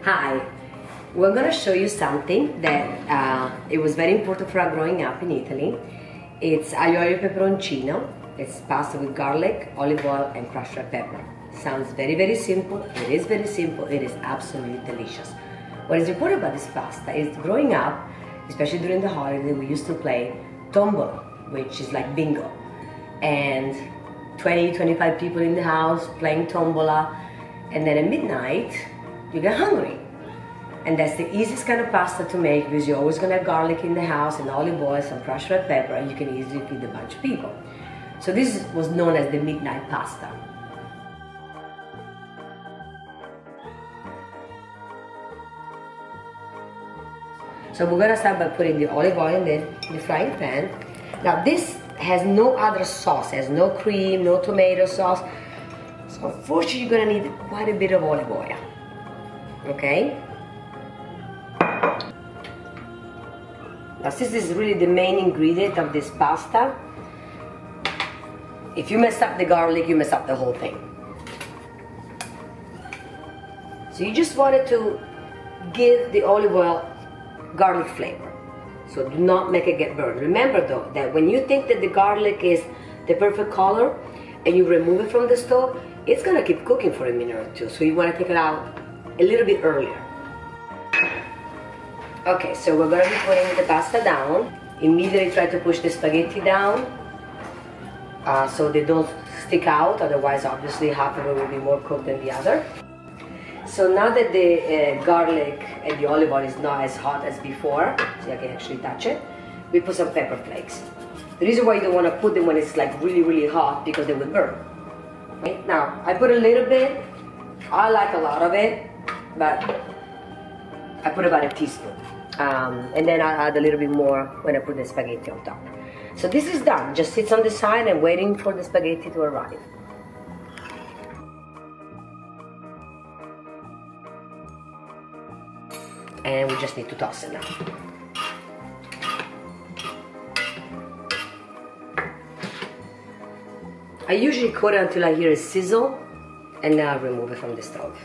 Hi, we're going to show you something that it was very important for us growing up in Italy. It's aglio olio peperoncino. It's pasta with garlic, olive oil and crushed red pepper. Sounds very simple. It is very simple. It is absolutely delicious. What is important about this pasta is growing up, especially during the holiday, we used to play tombola, which is like bingo. And 20-25 people in the house playing tombola, and then at midnight you get hungry. And that's the easiest kind of pasta to make because you're always going to have garlic in the house and olive oil, some crushed red pepper, and you can easily feed a bunch of people. So this was known as the midnight pasta. So we're going to start by putting the olive oil in the frying pan. Now this has no other sauce, has no cream, no tomato sauce. So unfortunately you're going to need quite a bit of olive oil. Okay? Now this is really the main ingredient of this pasta. If you mess up the garlic, you mess up the whole thing. So you just wanted to give the olive oil garlic flavor. So do not make it get burned. Remember though, that when you think that the garlic is the perfect color and you remove it from the stove, it's gonna keep cooking for a minute or two. So you wanna take it out a little bit earlier. Okay, so we're gonna be putting the pasta down. Immediately try to push the spaghetti down so they don't stick out, otherwise obviously half of it will be more cooked than the other. So now that the garlic and the olive oil is not as hot as before, so I can actually touch it, we put some pepper flakes. The reason why you don't want to put them when it's like really hot, because they will burn. Okay? Now, I put a little bit. I like a lot of it, but I put about a teaspoon. And then I'll add a little bit more when I put the spaghetti on top. So this is done. Just sits on the side and waiting for the spaghetti to arrive. And we just need to toss it now. I usually cook it until I hear a sizzle, and then I'll remove it from the stove.